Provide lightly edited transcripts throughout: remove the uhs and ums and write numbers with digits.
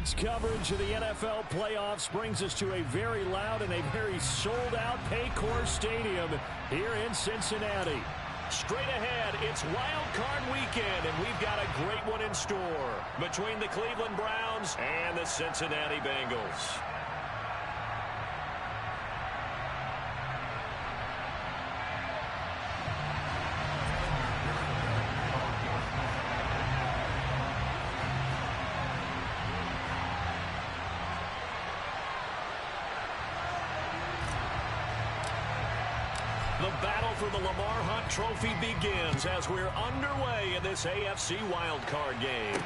Sports coverage of the NFL playoffs brings us to a very loud and a very sold-out Paycor Stadium here in Cincinnati. Straight ahead, it's Wild Card Weekend, and we've got a great one in store between the Cleveland Browns and the Cincinnati Bengals. The battle for the Lamar Hunt Trophy begins as we're underway in this AFC wildcard game.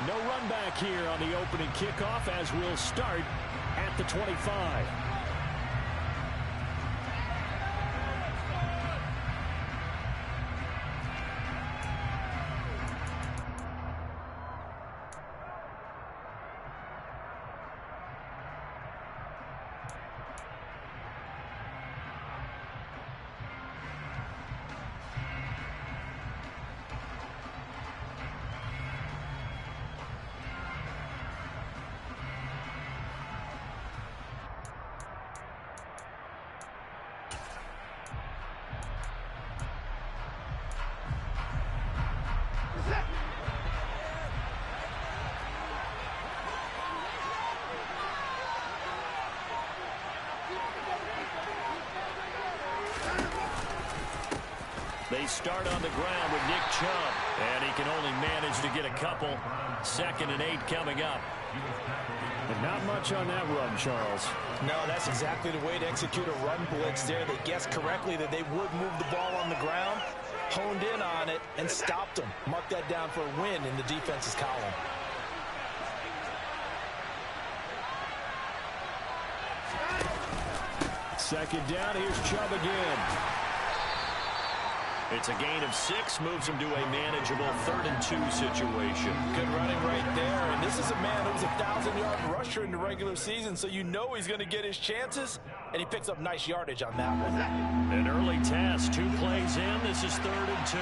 No run back here on the opening kickoff as we'll start at the 25. They start on the ground with Nick Chubb, and he can only manage to get a couple. 2nd and 8 coming up. And not much on that run, Charles. No, that's exactly the way to execute a run blitz there. They guessed correctly that they would move the ball on the ground, honed in on it, and stopped them. Mark that down for a win in the defense's column. Second down, here's Chubb again. It's a gain of 6, moves him to a manageable 3rd and 2 situation. Good running right there, and this is a man who's a 1,000-yard rusher in the regular season, so you know he's going to get his chances, and he picks up nice yardage on that one. An early test, 2 plays in, this is 3rd and 2.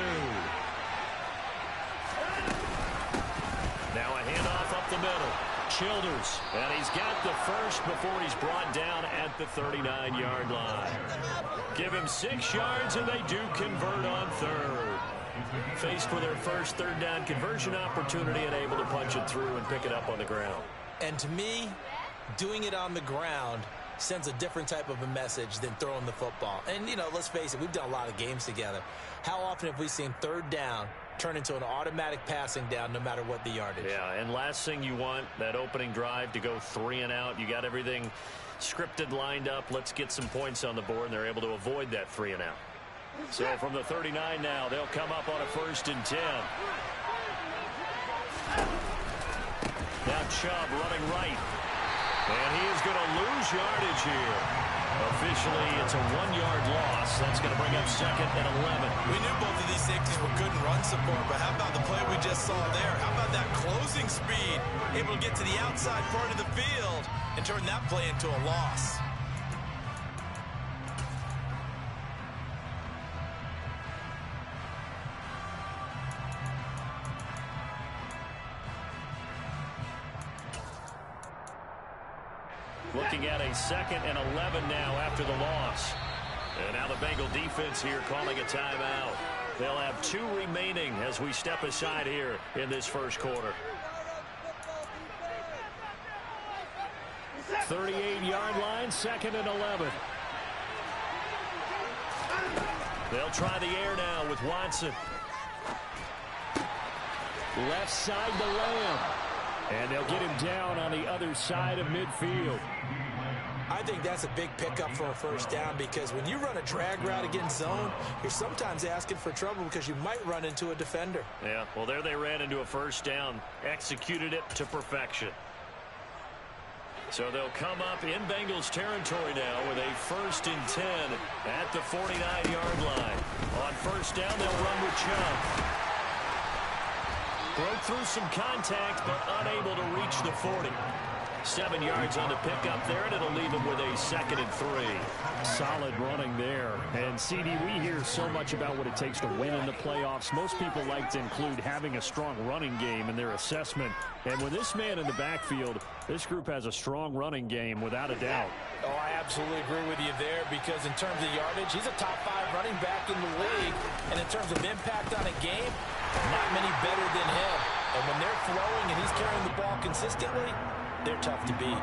Now a handoff up the middle. Childers, and he's got the first before he's brought down at the 39-yard line. Give him 6 yards, and they do convert on 3rd. Faced for their first 3rd down conversion opportunity and able to punch it through and pick it up on the ground. And to me, doing it on the ground sends a different type of a message than throwing the football. And, you know, let's face it, we've done a lot of games together. How often have we seen 3rd down turn into an automatic passing down no matter what the yardage? Yeah, and last thing you want, that opening drive to go 3 and out. You got everything scripted, lined up. Let's get some points on the board, and they're able to avoid that 3 and out. So from the 39 now, they'll come up on a 1st and 10. Now Chubb running right. And he is going to lose yardage here. Officially, it's a 1-yard loss. That's going to bring up 2nd and 11. We knew both of these safeties were good in run support, but how about the play we just saw there? How about that closing speed? Able to get to the outside part of the field and turn that play into a loss. Looking at a 2nd and 11 now after the loss. And now the Bengal defense here calling a timeout. They'll have 2 remaining as we step aside here in this first quarter. 38-yard line, 2nd and 11. They'll try the air now with Watson. Left side to Lamb. And they'll get him down on the other side of midfield. I think that's a big pickup for a 1st down because when you run a drag route against zone, you're sometimes asking for trouble because you might run into a defender. Yeah, well, there they ran into a 1st down, executed it to perfection. So they'll come up in Bengals territory now with a 1st and 10 at the 49-yard line. On 1st down, they'll run with Chubb. Broke through some contact, but unable to reach the 40. 7 yards on the pickup there, and it'll leave him with a 2nd and 3. Solid running there. And, CD, we hear so much about what it takes to win in the playoffs. Most people like to include having a strong running game in their assessment. And with this man in the backfield, this group has a strong running game without a doubt. Oh, I absolutely agree with you there, because in terms of yardage, he's a top 5 running back in the league. And in terms of impact on a game, not many better than him. And when they're flowing and he's carrying the ball consistently, they're tough to beat.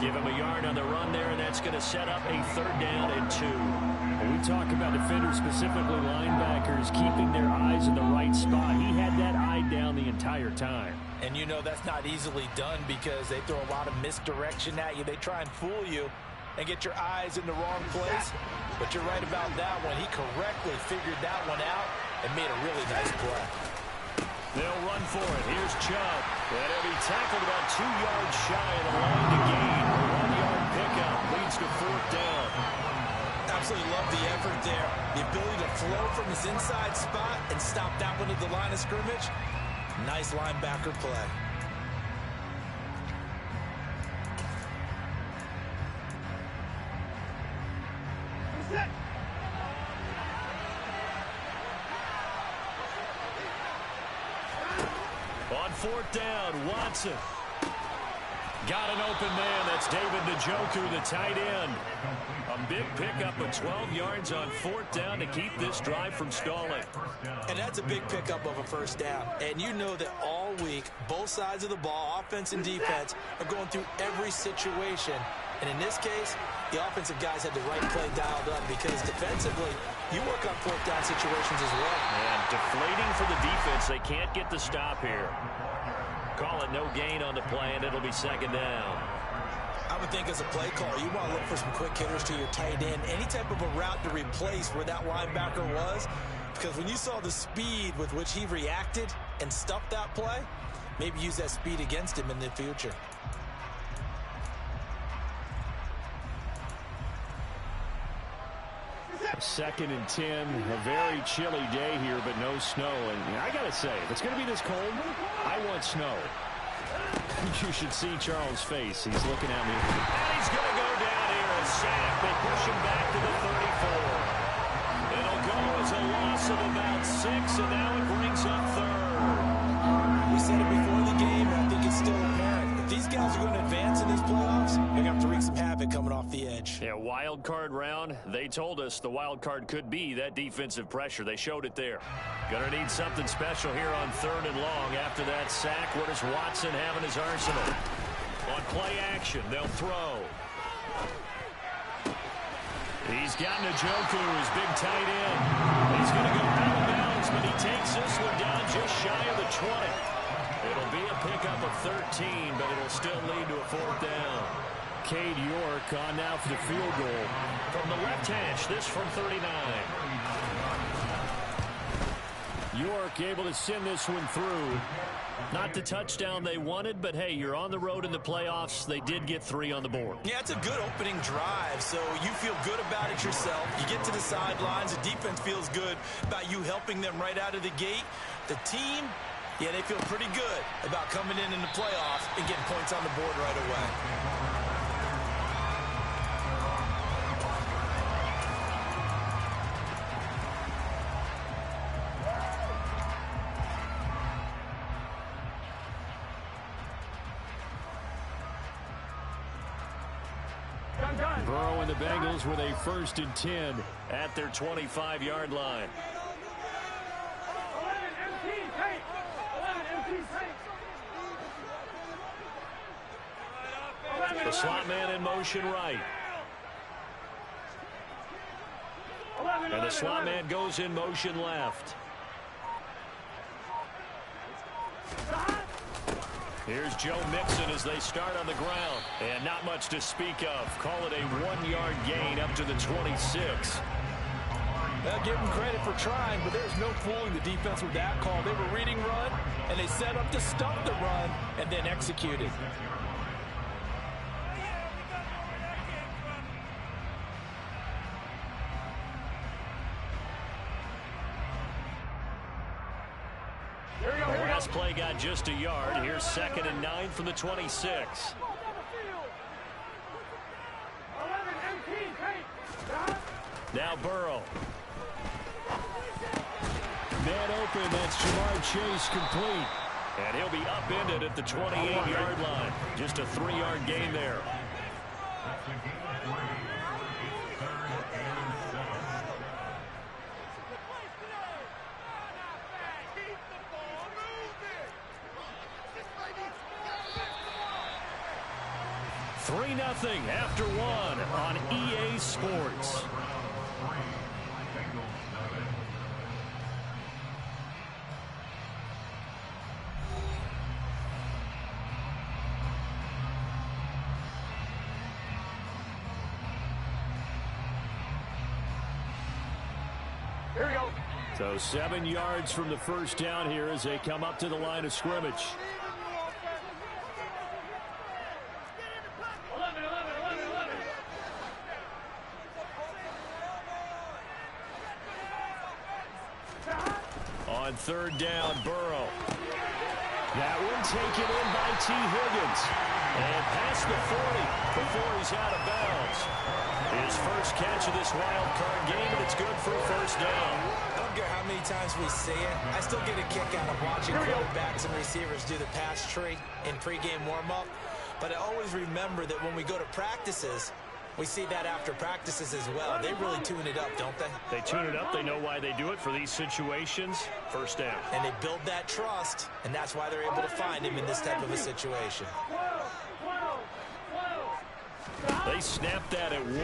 Give him a yard on the run there, and that's going to set up a 3rd down and 2. When we talk about defenders, specifically linebackers, keeping their eyes in the right spot. He had that eye down the entire time. And you know that's not easily done because they throw a lot of misdirection at you. They try and fool you and get your eyes in the wrong place. But you're right about that one. He correctly figured that one out and made a really nice play. They'll run for it. Here's Chubb. And he'll be tackled about 2 yards shy of the line to gain. A 1-yard pickup leads to 4th down. Absolutely love the effort there. The ability to flow from his inside spot and stop that one at the line of scrimmage. Nice linebacker play. On 4th down, Watson. Got an open man. That's David Njoku, the tight end. A big pickup of 12 yards on 4th down to keep this drive from stalling. And that's a big pickup of a 1st down. And you know that all week, both sides of the ball, offense and defense, are going through every situation. And in this case, the offensive guys had the right play dialed up because defensively, you work on 4th down situations as well. And deflating for the defense. They can't get the stop here. Call it no gain on the play, and it'll be 2nd down. I would think as a play caller, you want to look for some quick hitters to your tight end. Any type of a route to replace where that linebacker was. Because when you saw the speed with which he reacted and stuffed that play, maybe use that speed against him in the future. Second and 10, a very chilly day here, but no snow. And I got to say, if it's going to be this cold, I want snow. You should see Charles' face. He's looking at me. And he's going to go down here, a sack. They push him back to the 34. It'll go as a loss of about 6, and now it brings up 3rd. We said it before the game, and I think it's still apparent. If these guys are going to advance in this playoffs, they're going to have to wreak some havoc coming off the edge. Yeah, wild card round. They told us the wild card could be that defensive pressure. They showed it there. Going to need something special here on 3rd and long. After that sack, what does Watson have in his arsenal? On play action, they'll throw. He's got Njoku, his big tight end. He's going to go out of bounds, but he takes this one down just shy of the 20. It'll be a pickup of 13, but it'll still lead to a 4th down. Cade York on now for the field goal. From the left hash, this from 39. York able to send this one through. Not the touchdown they wanted, but hey, you're on the road in the playoffs. They did get 3 on the board. Yeah, it's a good opening drive, so you feel good about it yourself. You get to the sidelines, the defense feels good about you helping them right out of the gate. The team, yeah, they feel pretty good about coming in the playoffs and getting points on the board right away. Burrow and the Bengals with a 1st and 10 at their 25-yard line. The slot man in motion right. And the slot man goes in motion left. Here's Joe Mixon as they start on the ground. And not much to speak of. Call it a 1-yard gain up to the 26. I'll give them credit for trying, but there's no fooling the defense with that call. They were reading run, and they set up to stop the run and then executed. Last play got just a yard. Here's 2nd and 9 from the 26. Now Burrow. Man open, that's Jamar Chase complete. And he'll be upended at the 28-yard line. Just a 3-yard gain there. Three 0 after one on EA Sports. Here we go. So 7 yards from the first down here as they come up to the line of scrimmage. On third down, Burrow. That one taken in by T. Higgins. And past the 40 before he's out of bounds. His first catch of this wild card game, and it's good for a first down. I don't care how many times we see it. I still get a kick out of watching quarterbacks and receivers do the pass tree in pregame warm-up. But I always remember that when we go to practices, we see that after practices as well. They really tune it up, don't they? They tune it up. They know why they do it for these situations. First down. And they build that trust, and that's why they're able to find him in this type of a situation. They snapped that at 1.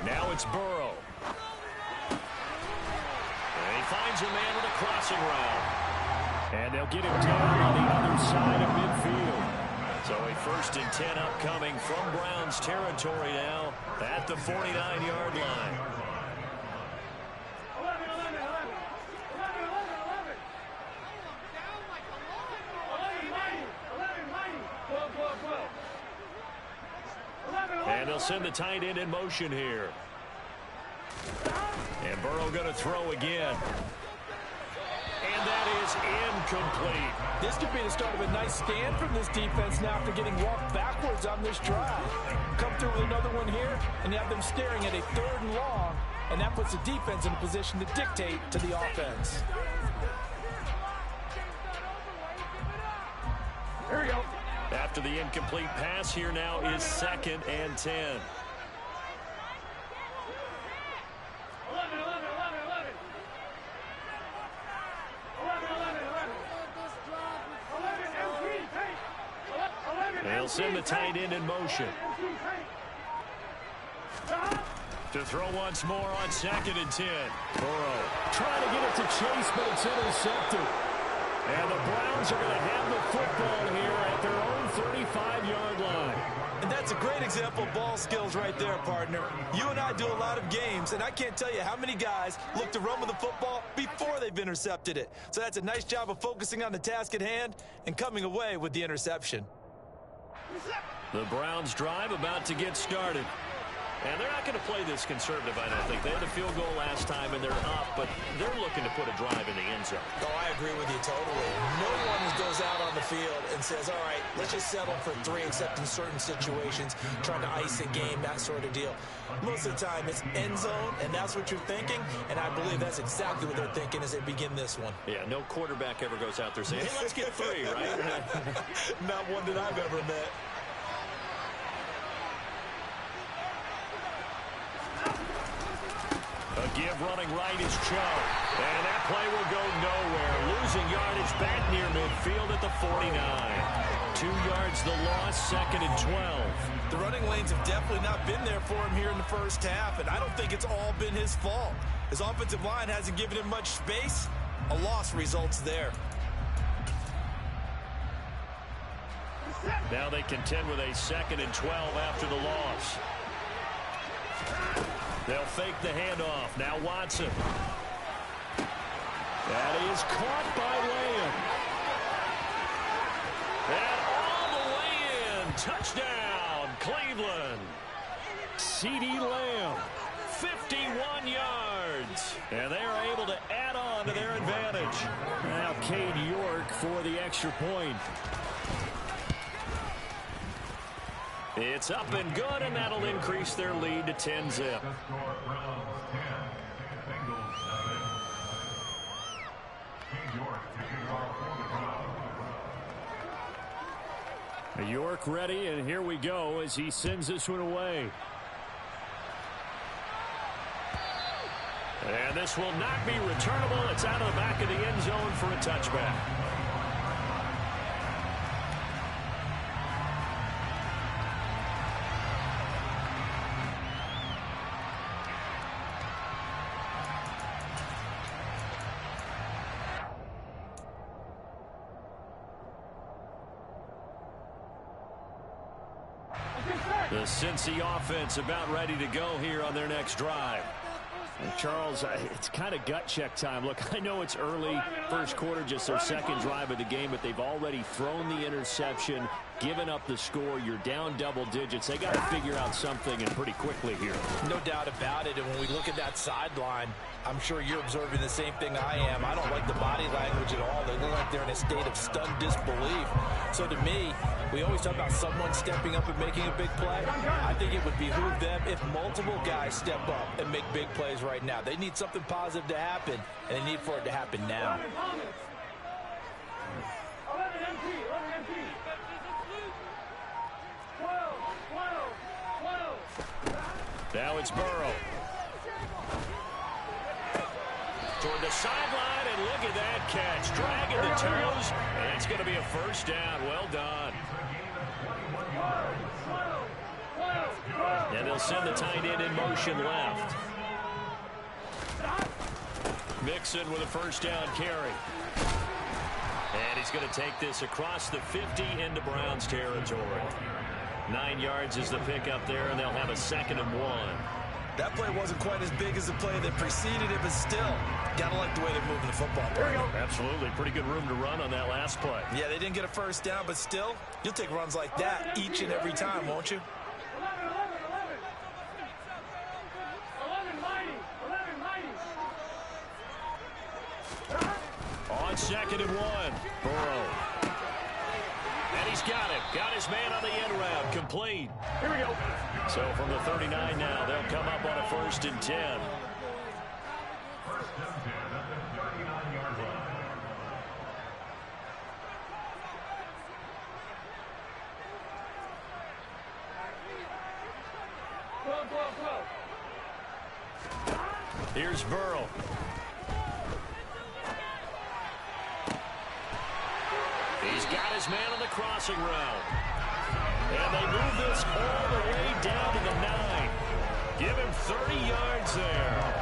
Now it's Burrow. And he finds a man with a crossing route. And they'll get him down on the other side of midfield. So a 1st and 10 upcoming from Browns territory now at the 49-yard line. And they'll send the tight end in motion here. And Burrow going to throw again. And that is incomplete. This could be the start of a nice stand from this defense now after getting walked backwards on this drive. Come through with another one here, and you have them staring at a 3rd and long, and that puts the defense in a position to dictate to the offense. Here we go. After the incomplete pass, here now is 2nd and 10. They'll send the tight end in motion. To throw once more on 2nd and 10. Burrow trying to get it to Chase, but it's intercepted. And the Browns are going to have the football here at their own 35-yard line. And that's a great example of ball skills right there, partner. You and I do a lot of games, and I can't tell you how many guys look to run with the football before they've intercepted it. So that's a nice job of focusing on the task at hand and coming away with the interception. The Browns drive about to get started. And they're not going to play this conservative, I don't think. They had a field goal last time, and they're up, but they're looking to put a drive in the end zone. Oh, I agree with you totally. No one goes out on the field and says, all right, let's just settle for 3, except in certain situations, trying to ice a game, that sort of deal. Most of the time, it's end zone, and that's what you're thinking, and I believe that's exactly what they're thinking as they begin this one. Yeah, no quarterback ever goes out there saying, hey, let's get 3, right? Not one that I've ever met. A give running right is Chubb. And that play will go nowhere. Losing yardage back near midfield at the 49. 2 yards the loss, 2nd and 12. The running lanes have definitely not been there for him here in the first half, and I don't think it's all been his fault. His offensive line hasn't given him much space. A loss results there. Now they contend with a 2nd and 12 after the loss. They'll fake the handoff. Now Watson. That is caught by Lamb. And all the way in. Touchdown, Cleveland. CeeDee Lamb, 51 yards. And they are able to add on to their advantage. Now Cade York for the extra point. It's up and good, and that'll increase their lead to 10-zip. York ready, and here we go as he sends this one away. And this will not be returnable. It's out of the back of the end zone for a touchback. The Cincy offense about ready to go here on their next drive. And Charles, it's kind of gut check time. Look, I know it's early, first quarter, just their second drive of the game, but they've already thrown the interception, given up the score. You're down double digits. They got to figure out something, and pretty quickly here. No doubt about it. And when we look at that sideline, I'm sure you're observing the same thing I am. I don't like the body language at all. They look like they're in a state of stunned disbelief. So to me, we always talk about someone stepping up and making a big play. I think it would behoove them if multiple guys step up and make big plays right now. They need something positive to happen, and they need for it to happen now. Now it's Burrow. Toward the sideline, and look at that catch. Dragging the toes, and it's going to be a first down. Well done. And they'll send the tight end in motion left. Mixon with a first down carry. And he's going to take this across the 50 into Browns territory. 9 yards is the pickup there, and they'll have a 2nd and 1. That play wasn't quite as big as the play that preceded it, but still, gotta like the way they're moving the football. There we go. Absolutely. Pretty good room to run on that last play. Yeah, they didn't get a first down, but still, you'll take runs like that each and every time, won't you? On 2nd and 1, Burrow. And he's got it. Got his man on the end route. Complete. Here we go. So from the 39 now, they'll come up on a 1st and 10. Here's Burrow. He's got his man on the crossing route. And they move this all the way down to the 9. Give him 30 yards there.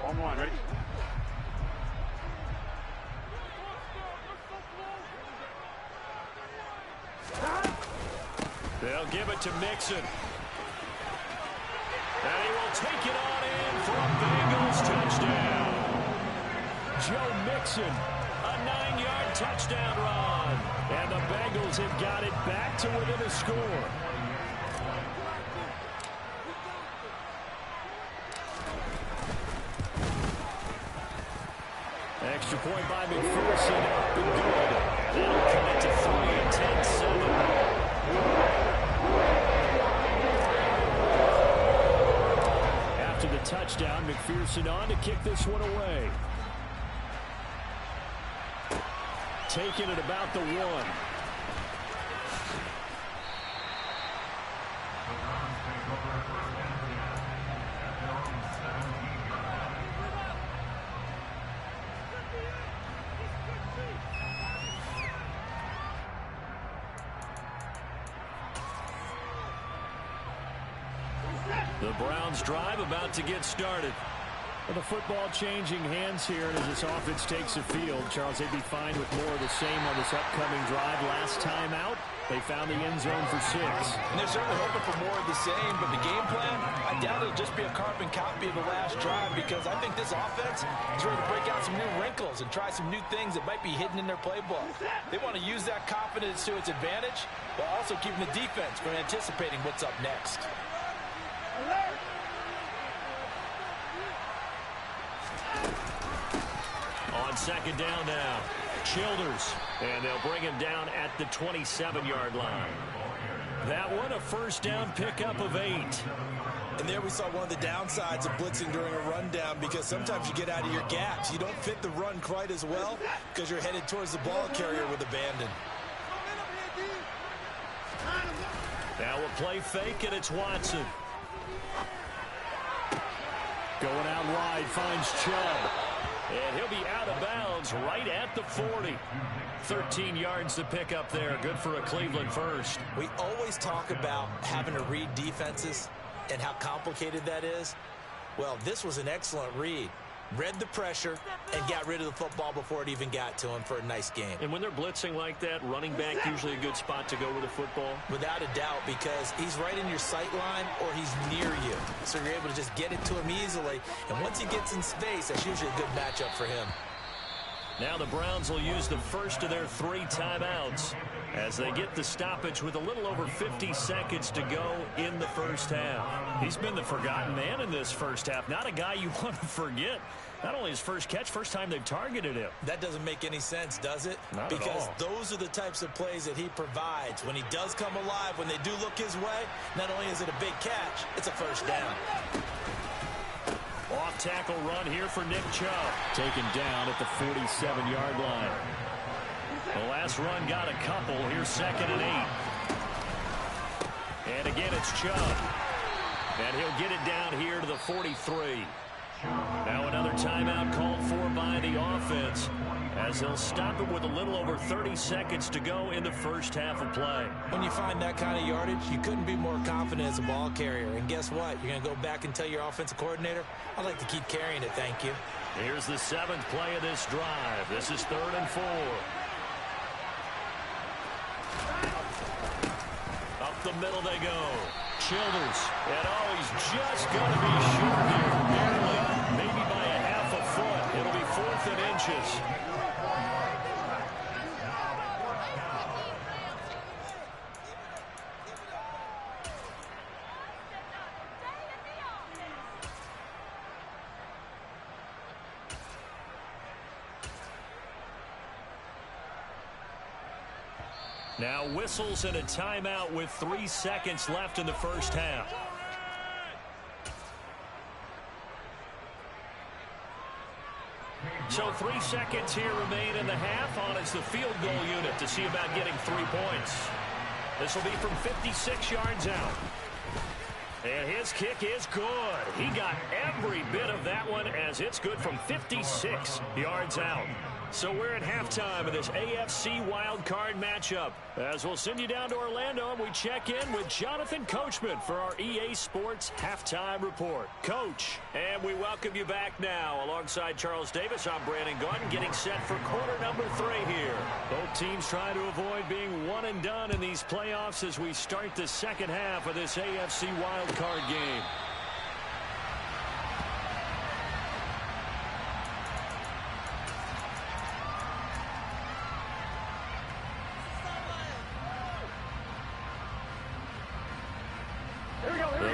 On line, ready? They'll give it to Mixon. And he will take it on in for a Bengals touchdown. Joe Mixon, a 9-yard touchdown run. And the Bengals have got it back to within a score. Extra point by McPherson, up and good. That'll cut it to 3 and 10-7. After the touchdown, McPherson on to kick this one away. Taking it about the 1. The Browns drive about to get started. Well, the football changing hands here, and as this offense takes the field, Charles, they'd be fine with more of the same on this upcoming drive. Last time out, they found the end zone for 6. And they're certainly hoping for more of the same, but the game plan, I doubt it'll just be a carbon copy of the last drive, because I think this offense is ready to break out some new wrinkles and try some new things that might be hidden in their playbook. They want to use that confidence to its advantage, while also keeping the defense from anticipating what's up next. On 2nd down now, Childers, and they'll bring him down at the 27-yard line. That one, a first down pickup of 8. And there we saw one of the downsides of blitzing during a rundown, because sometimes you get out of your gaps. You don't fit the run quite as well because you're headed towards the ball carrier with abandon. Now a play fake, and it's Watson. Going out wide, finds Chubb. And he'll be out of bounds right at the 40. 13 yards to pick up there. Good for a Cleveland first. We always talk about having to read defenses and how complicated that is. Well, this was an excellent read. Read the pressure and got rid of the football before it even got to him for a nice game. And when they're blitzing like that, running back usually a good spot to go with the football? Without a doubt, because he's right in your sight line or he's near you. So you're able to just get it to him easily. And once he gets in space, that's usually a good matchup for him. Now the Browns will use the first of their 3 timeouts as they get the stoppage with a little over 50 seconds to go in the first half. He's been the forgotten man in this first half. Not a guy you want to forget. Not only his first catch, first time they've targeted him. That doesn't make any sense, does it? Not because at all. Those are the types of plays that he provides. When he does come alive, when they do look his way, not only is it a big catch, it's a first down. Off-tackle run here for Nick Chubb. Taken down at the 47-yard line. The last run got a couple. Here's 2nd and 8. And again, it's Chubb. And he'll get it down here to the 43. Now another timeout called for by the offense as they'll stop it with a little over 30 seconds to go in the first half of play. When you find that kind of yardage, you couldn't be more confident as a ball carrier. And guess what? You're going to go back and tell your offensive coordinator, I'd like to keep carrying it, thank you. Here's the 7th play of this drive. This is 3rd and 4. Up the middle they go. Childers. And he's just going to be short here, barely. Maybe by a half a foot. It'll be 4th and inches. Now whistles and a timeout with 3 seconds left in the first half. So 3 seconds here remain in the half. On it's the field goal unit to see about getting 3 points. This will be from 56 yards out. And his kick is good. He got every bit of that one as it's good from 56 yards out. So we're at halftime of this AFC wildcard matchup. As we'll send you down to Orlando and we check in with Jonathan Coachman for our EA Sports Halftime Report. Coach, and we welcome you back now. Alongside Charles Davis, I'm Brandon Gaudin, getting set for quarter number 3 here. Both teams trying to avoid being one and done in these playoffs as we start the second half of this AFC wildcard game.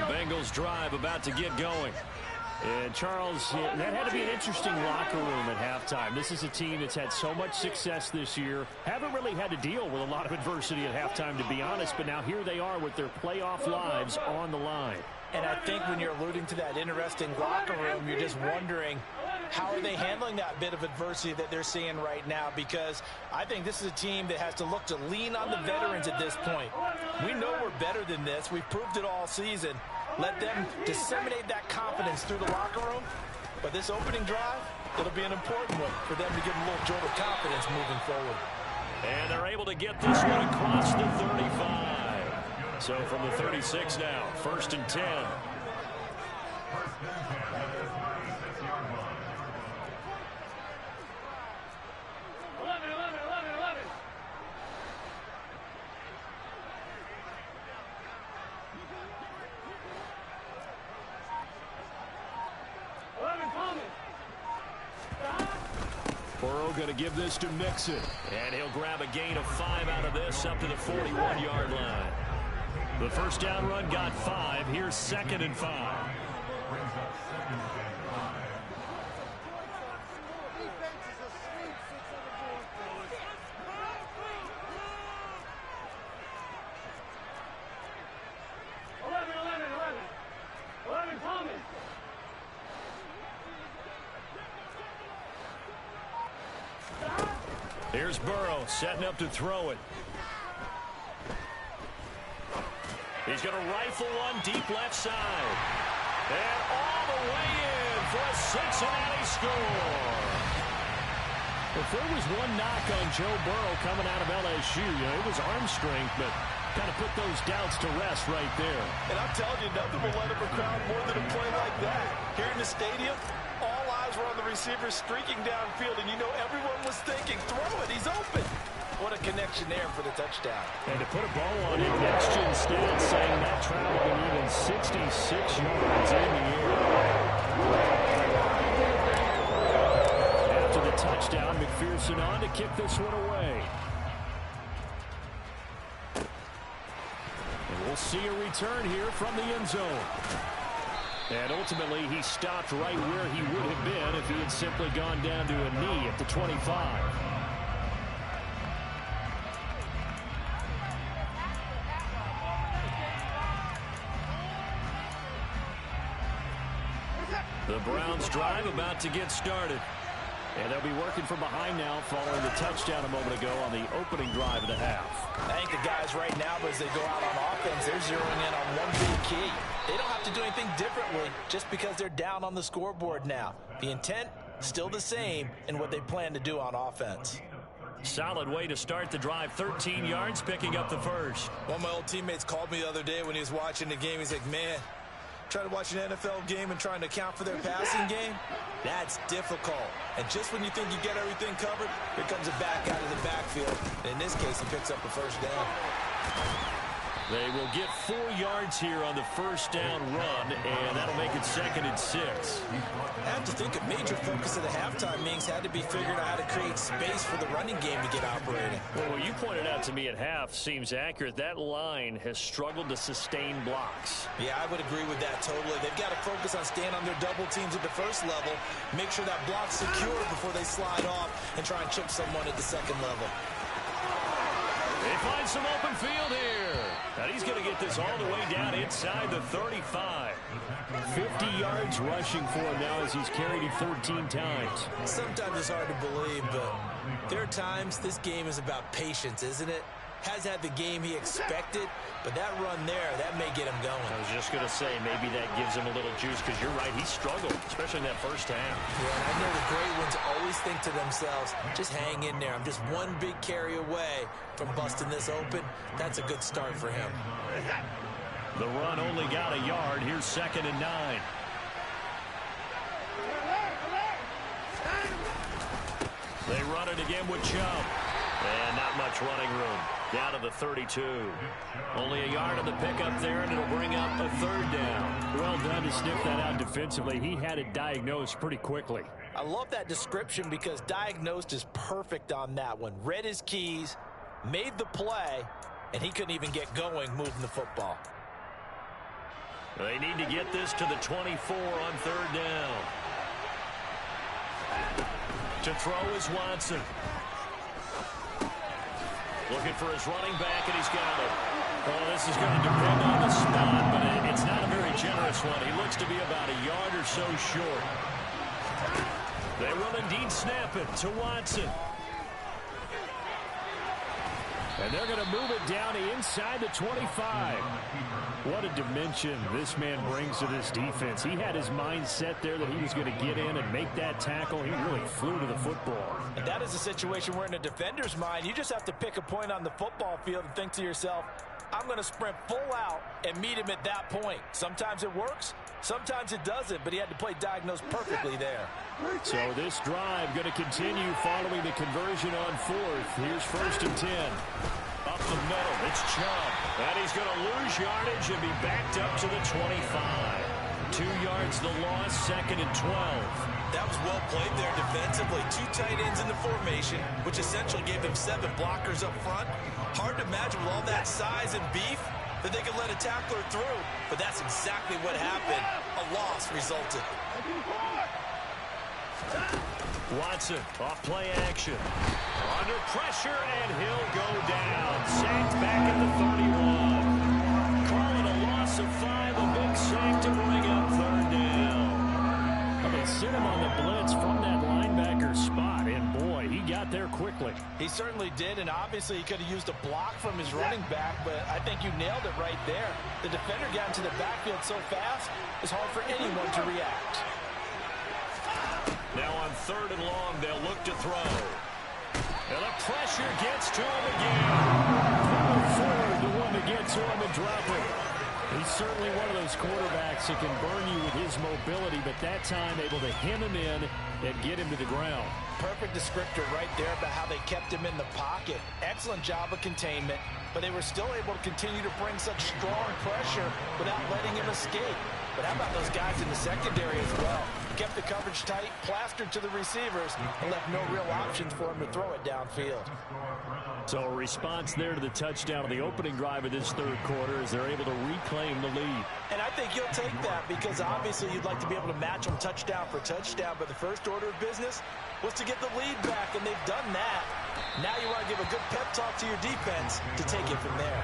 Bengals drive about to get going. And Charles, that had to be an interesting locker room at halftime. This is a team that's had so much success this year. Haven't really had to deal with a lot of adversity at halftime, to be honest. But now here they are with their playoff lives on the line. And I think when you're alluding to that interesting locker room, you're just wondering, how are they handling that bit of adversity that they're seeing right now? Because I think this is a team that has to look to lean on the veterans at this point. We know we're better than this. We've proved it all season. Let them disseminate that confidence through the locker room. But this opening drive, it'll be an important one for them to give them a little jolt of confidence moving forward. And they're able to get this one across the 35. So from the 36 now, 1st and 10. Burrow going to give this to Mixon. And he'll grab a gain of 5 out of this up to the 41-yard line. The first down run got 5. Here's 2nd and 5. Here's Burrow setting up to throw it. He's going to rifle one deep left side. And all the way in for a Cincinnati score. If there was one knock on Joe Burrow coming out of LSU, it was arm strength, but kind of put those doubts to rest right there. And I'm telling you, nothing will let up a crowd more than a play like that. Here in the stadium, all eyes were on the receiver streaking downfield, and you know everyone was thinking, throw it, he's open. What a connection there for the touchdown. And to put a ball on it, next instead saying that traveling even 66 yards in the air. After the touchdown, McPherson on to kick this one away. And we'll see a return here from the end zone. And ultimately, he stopped right where he would have been if he had simply gone down to a knee at the 25. The Browns drive about to get started. And they'll be working from behind now following the touchdown a moment ago on the opening drive of the half. I think the guys right now, as they go out on offense, they're zeroing in on one big key. They don't have to do anything differently just because they're down on the scoreboard now. The intent, still the same in what they plan to do on offense. Solid way to start the drive. 13 yards, picking up the first. One of my old teammates called me the other day when he was watching the game. He's like, man, trying to watch an NFL game and trying to account for their passing game, that's difficult. And just when you think you get everything covered, here comes a back out of the backfield. And in this case, he picks up a first down. They will get 4 yards here on the first down run, and that'll make it 2nd and 6. I have to think a major focus of the halftime meetings had to be figuring out how to create space for the running game to get operating. Well, what you pointed out to me at half seems accurate. That line has struggled to sustain blocks. Yeah, I would agree with that totally. They've got to focus on staying on their double teams at the first level, make sure that block's secure before they slide off and try and chip someone at the second level. They find some open field here. And he's going to get this all the way down inside the 35. 50 yards rushing for him now as he's carried it 13 times. Sometimes it's hard to believe, but there are times this game is about patience, isn't it? Has had the game he expected, but that run there, that may get him going. I was just going to say, maybe that gives him a little juice, because you're right, he struggled, especially in that first half. Yeah, and I know the great ones always think to themselves, just hang in there. I'm just one big carry away from busting this open. That's a good start for him. The run only got a yard. Here's 2nd and 9. They run it again with Chubb. And not much running room. Down to the 32. Only a yard on the pickup there, and it'll bring up a 3rd down. Well done to sniff that out defensively. He had it diagnosed pretty quickly. I love that description because diagnosed is perfect on that one. Read his keys, made the play, and he couldn't even get going moving the football. They need to get this to the 24 on 3rd down. To throw is Watson. Looking for his running back, and he's got it. Oh, this is going to depend on the spot, but it's not a very generous one. He looks to be about a yard or so short. They will indeed snap it to Watson. And they're going to move it down to inside the 25. What a dimension this man brings to this defense. He had his mind set there that he was going to get in and make that tackle. He really flew to the football. And that is a situation where in a defender's mind, you just have to pick a point on the football field and think to yourself, I'm going to sprint full out and meet him at that point. Sometimes it works, sometimes it doesn't, but he had to play diagnosed perfectly there. So this drive going to continue following the conversion on 4th. Here's 1st and 10. Up the middle, it's Chubb. And he's going to lose yardage and be backed up to the 25. 2 yards the loss, 2nd and 12. That was well played there defensively. 2 tight ends in the formation, which essentially gave them 7 blockers up front. Hard to imagine with all that size and beef that they could let a tackler through. But that's exactly what happened. A loss resulted. Watson off play action. Under pressure, and he'll go down. Sacked back at the 31. Calling a loss of 5, a big sack to bring up 3rd down. Well, they sent him on the blitz from that linebacker spot, and boy, he got there quickly. He certainly did, and obviously he could have used a block from his running back, but I think you nailed it right there. The defender got into the backfield so fast, it's hard for anyone to react. Now on 3rd and long, they'll look to throw. And the pressure gets to him again. Forward, the one to get to him and drop it. He's certainly one of those quarterbacks that can burn you with his mobility, but that time able to hem him in and get him to the ground. Perfect descriptor right there about how they kept him in the pocket. Excellent job of containment, but they were still able to continue to bring such strong pressure without letting him escape. But how about those guys in the secondary as well? Kept the coverage tight, plastered to the receivers, and left no real options for him to throw it downfield. So a response there to the touchdown of the opening drive of this 3rd quarter as they're able to reclaim the lead. And I think you'll take that because obviously you'd like to be able to match them touchdown for touchdown, but the first order of business was to get the lead back, and they've done that. Now you want to give a good pep talk to your defense to take it from there.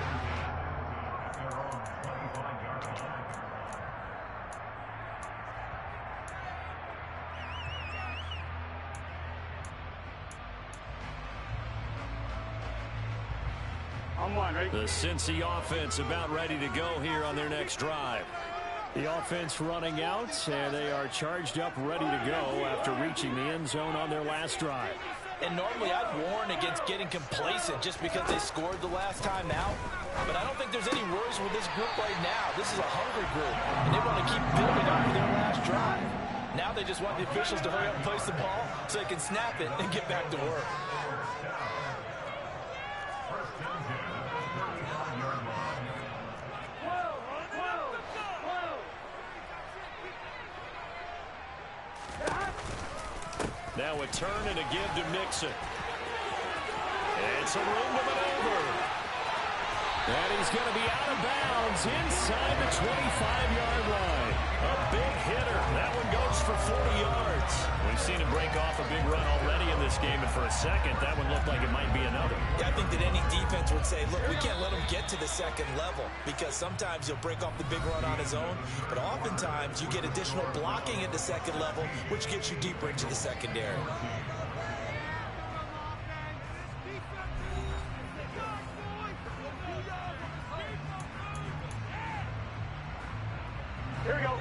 The Cincy offense about ready to go here on their next drive. The offense running out, and they are charged up, ready to go after reaching the end zone on their last drive. And normally I'd warn against getting complacent just because they scored the last time out. But I don't think there's any worries with this group right now. This is a hungry group, and they want to keep building off of their last drive. Now they just want the officials to hurry up and place the ball so they can snap it and get back to work. Now a turn and a give to Mixon. It's a room to maneuver. And he's going to be out of bounds inside the 25-yard line. A big hitter. That one goes for 40 yards. We've seen him break off a big run already in this game, and for a second, that one looked like it might be another. Yeah, I think that any defense would say, look, we can't let him get to the second level because sometimes he'll break off the big run on his own, but oftentimes you get additional blocking at the second level, which gets you deeper into the secondary. Here we go.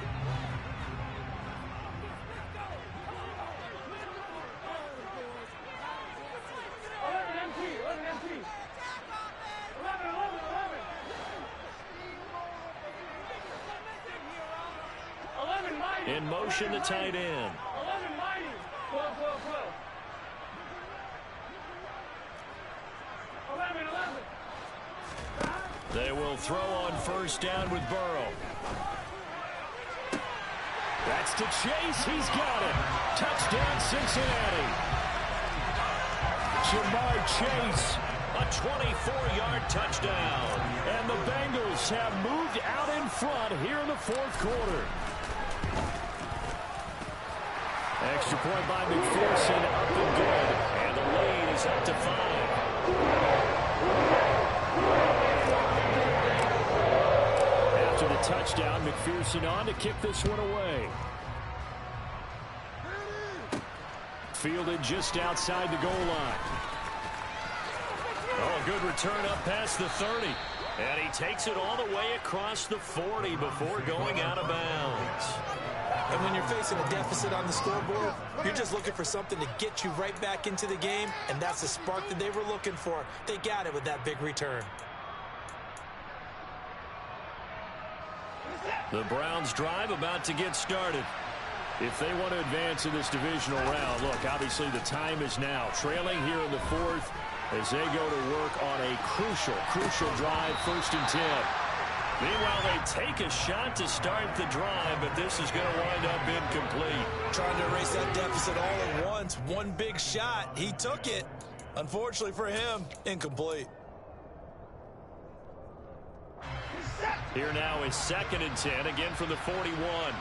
In motion, the tight end. 11 mighty. 12, 12, 12. 11, 11. They will throw on first down with Burrow. That's to Chase. He's got it. Touchdown, Cincinnati. Jamar Chase, a 24-yard touchdown. And the Bengals have moved out in front here in the 4th quarter. Extra point by McPherson, up and good. And the lead is up to 5. After the touchdown, McPherson on to kick this one away. Fielded just outside the goal line. Oh, good return up past the 30. And he takes it all the way across the 40 before going out of bounds. And when you're facing a deficit on the scoreboard, you're just looking for something to get you right back into the game, and that's the spark that they were looking for. They got it with that big return. The Browns drive about to get started. If they want to advance in this divisional round, look, obviously the time is now. Trailing here in the 4th as they go to work on a crucial drive, 1st and 10. Meanwhile, they take a shot to start the drive, but this is going to wind up incomplete. Trying to erase that deficit all at once. One big shot. He took it. Unfortunately for him, incomplete. Here now is 2nd and 10, again from the 41.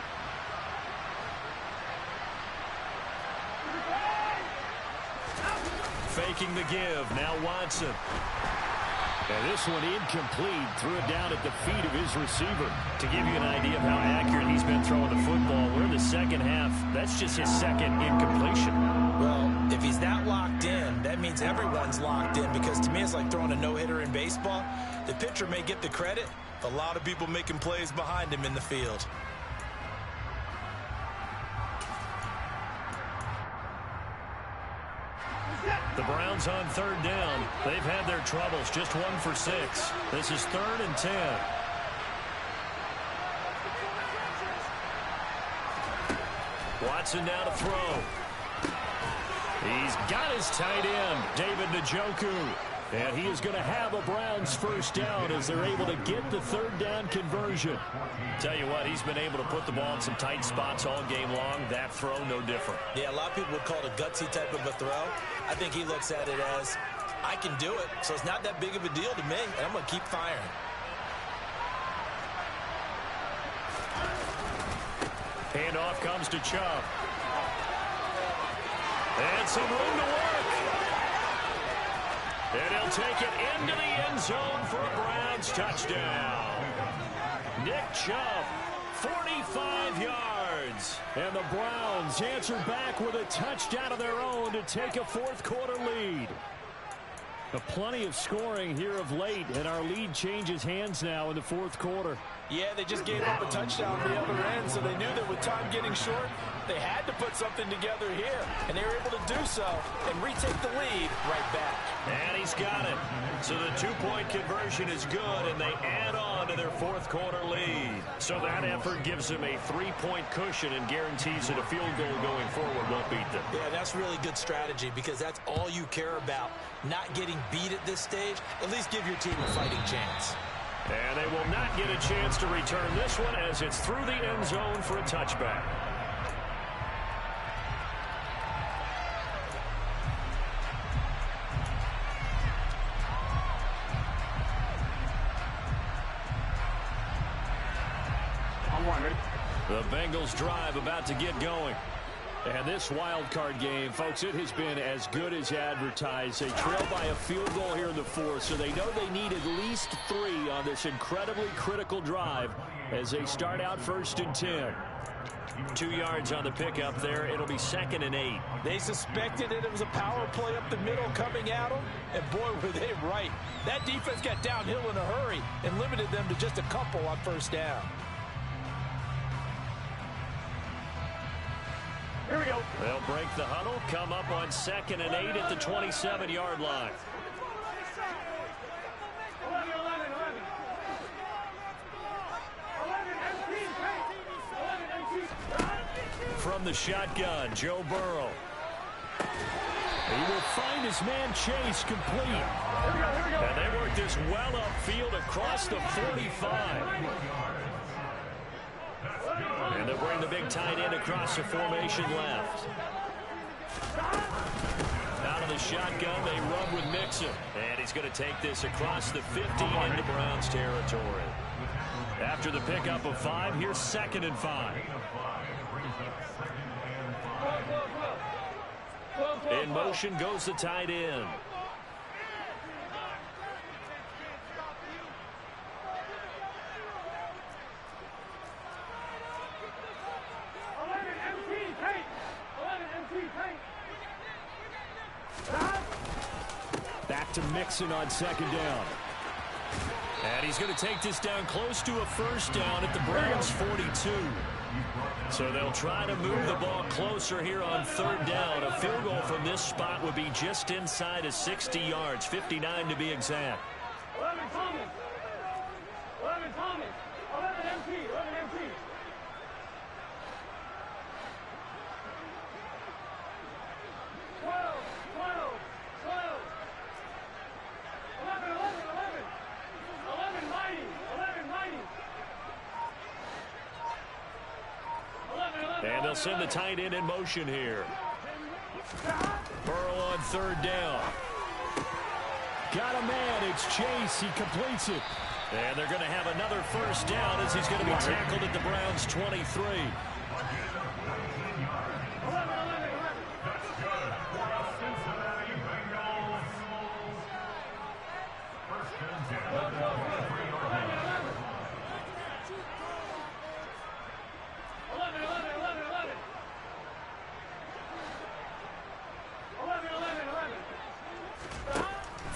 Faking the give. Now Watson. And this one incomplete. Threw it down at the feet of his receiver. To give you an idea of how accurate he's been throwing the football, we're in the second half. That's just his second incompletion. Well, if he's that locked in, that means everyone's locked in, because to me it's like throwing a no-hitter in baseball. The pitcher may get the credit, a lot of people making plays behind him in the field. The Browns on third down. They've had their troubles. Just 1 for 6. This is 3rd and 10. Watson now to throw. He's got his tight end, David Njoku. And he is going to have a Browns first down as they're able to get the third down conversion. Tell you what, he's been able to put the ball in some tight spots all game long. That throw, no different. Yeah, a lot of people would call it a gutsy type of a throw. I think he looks at it as, I can do it, so it's not that big of a deal to me, and I'm going to keep firing. Handoff comes to Chubb. And some room to work. And he'll take it into the end zone for a Browns touchdown. Nick Chubb, 45 yards. And the Browns answer back with a touchdown of their own to take a fourth-quarter lead. Plenty of scoring here of late, and our lead changes hands now in the fourth quarter. Yeah, they just gave up a touchdown on the other end, so they knew that with time getting short, they had to put something together here, and they were able to do so and retake the lead right back. And he's got it. So the two-point conversion is good, and they add on to their fourth-quarter lead. So that effort gives them a 3-point cushion and guarantees that a field goal going forward won't beat them. Yeah, that's really good strategy, because that's all you care about, not getting beat at this stage. At least give your team a fighting chance. And they will not get a chance to return this one as it's through the end zone for a touchback. The Bengals drive about to get going. And this wild card game, folks, it has been as good as advertised. They trail by a field goal here in the fourth, so they know they need at least 3 on this incredibly critical drive as they start out 1st and 10. 2 yards on the pickup there. It'll be 2nd and 8. They suspected it was a power play up the middle coming at them, and boy, were they right. That defense got downhill in a hurry and limited them to just a couple on first down. Here we go. They'll break the huddle, come up on 2nd and 8 at the 27-yard line. From the shotgun, Joe Burrow. He will find his man Chase complete. And they work this well upfield across the 45. And they'll bring the big tight end across the formation left. Out of the shotgun, they run with Mixon. And he's going to take this across the 50 into Browns territory. After the pickup of 5, here's 2nd and 5. In motion goes the tight end. Back to Mixon on 2nd down. And he's going to take this down close to a first down at the Browns' 42. So they'll try to move the ball closer here on 3rd down. A field goal from this spot would be just inside of 60 yards, 59 to be exact. 11 Thomas. 11 Thomas. 11 MT. 11 MT. 12. 12. 12. 11. 11. 11. 11 mighty. 11 mighty. 11. 11. And they'll send the tight end in motion here. Burrow on 3rd down. Got a man. It's Chase. He completes it. And they're going to have another first down as he's going to be tackled at the Browns' 23.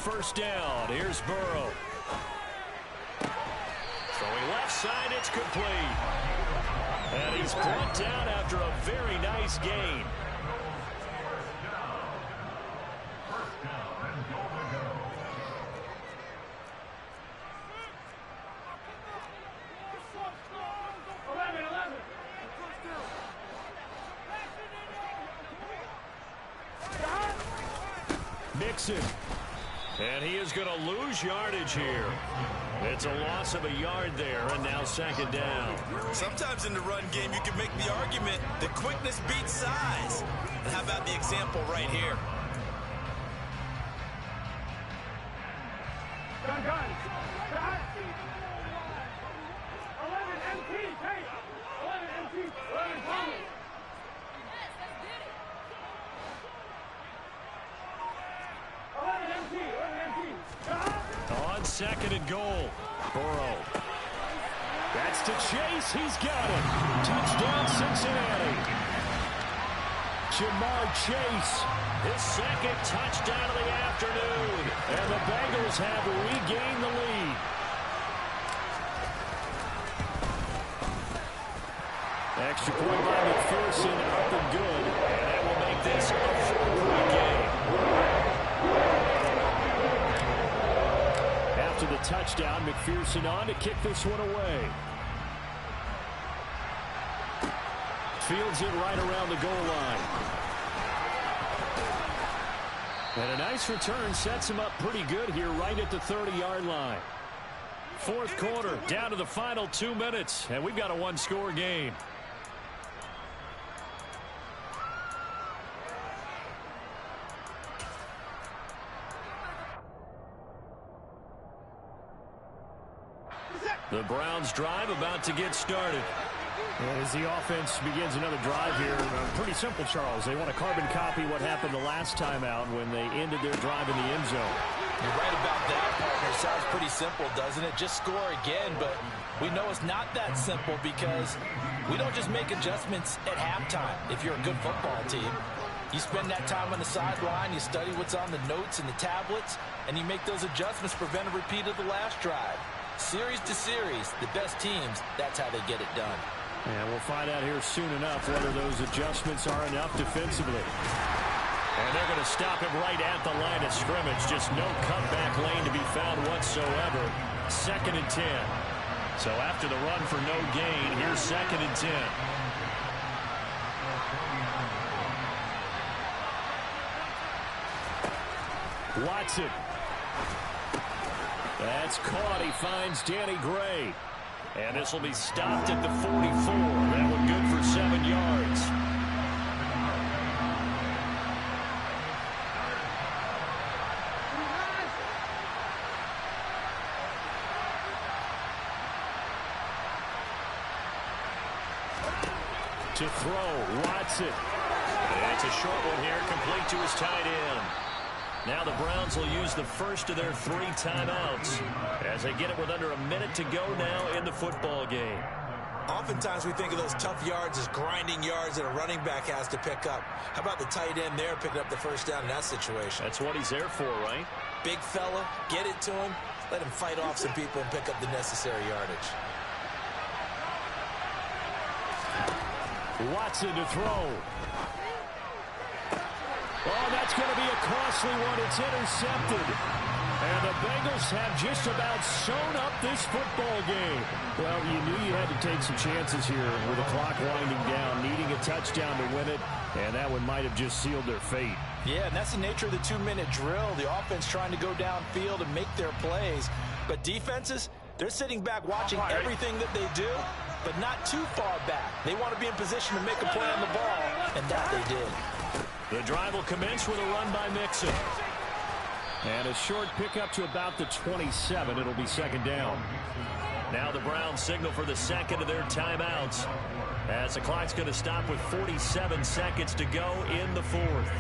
first down. Here's Burrow. Throwing left side, it's complete. And he's brought down after a very nice gain. Mixon. And he is going to lose yardage here. It's a loss of a yard there, and now second down. Sometimes in the run game, you can make the argument that quickness beats size. And how about the example right here? Gun. 11 MT, take. 11 MT, 11 Thomas. On second and goal, Burrow. That's to Chase. He's got it. Touchdown, Cincinnati. Jamar Chase, his second touchdown of the afternoon. And the Bengals have regained the lead. Extra point by McPherson, up and good. And that will make this a 4-point game. After the touchdown, McPherson on to kick this one away. Fields it right around the goal line. And a nice return sets him up pretty good here right at the 30-yard line. Fourth quarter, down to the final 2 minutes, and we've got a one-score game. The Browns drive about to get started. And as the offense begins another drive here, pretty simple, Charles. They want to carbon copy what happened the last time out when they ended their drive in the end zone. You're right about that, partner. Sounds pretty simple, doesn't it? Just score again, but we know it's not that simple because we don't just make adjustments at halftime if you're a good football team. You spend that time on the sideline, you study what's on the notes and the tablets, and you make those adjustments to prevent a repeat of the last drive. Series to series, the best teams, that's how they get it done. And we'll find out here soon enough whether those adjustments are enough defensively. And they're going to stop him right at the line of scrimmage. Just no cutback lane to be found whatsoever. 2nd and 10. So after the run for no gain, here's 2nd and 10. Watson. That's caught. He finds Danny Gray. And this will be stopped at the 44. That one good for 7 yards. To throw, Watson. It's a short one here, complete to his tight end. Now the Browns will use the first of their 3 timeouts as they get it with under a minute to go now in the football game. Oftentimes we think of those tough yards as grinding yards that a running back has to pick up. How about the tight end there picking up the first down in that situation? That's what he's there for, right? Big fella, get it to him, let him fight off some people and pick up the necessary yardage. Watson to throw. Oh, that's going to be a costly one. It's intercepted. And the Bengals have just about sewn up this football game. Well, you knew you had to take some chances here with the clock winding down, needing a touchdown to win it, and that one might have just sealed their fate. Yeah, and that's the nature of the 2-minute drill. The offense trying to go downfield and make their plays. But defenses, they're sitting back watching everything that they do, but not too far back. They want to be in position to make a play on the ball, and that they did. The drive will commence with a run by Mixon. And a short pickup to about the 27. It'll be second down. Now the Browns signal for the second of their timeouts as the clock's going to stop with 47 seconds to go in the 4th.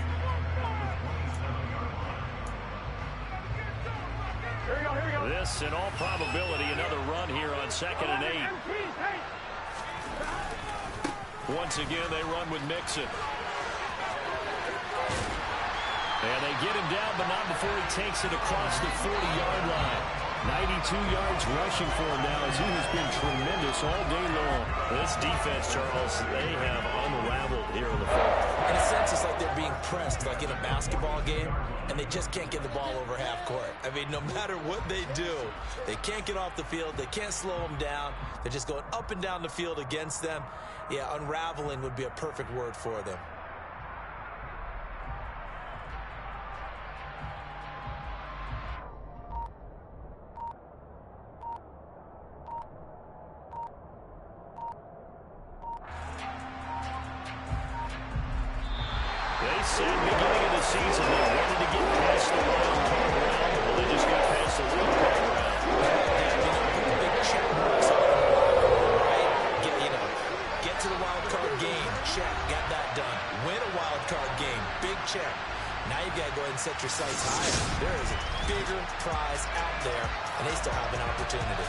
This, in all probability, another run here on 2nd and 8. Once again, they run with Mixon. And they They get him down, but not before he takes it across the 40-yard line. 92 yards rushing for him now as he has been tremendous all day long. This defense, Charles, they have unraveled here in the fourth. In a sense, it's like they're being pressed, like in a basketball game, and they just can't get the ball over half court. I mean, no matter what they do, they can't get off the field. They can't slow them down. They're just going up and down the field against them. Yeah, unraveling would be a perfect word for them. They said beginning of the season they wanted to get past the wild card round. Well, they just got past the wild card round. Big check marks on the wild card, right? Get to the wild card game. Check. Got that done. Win a wild card game. Big check. Now you've got to go ahead and set your sights higher. There is a bigger prize out there, and they still have an opportunity.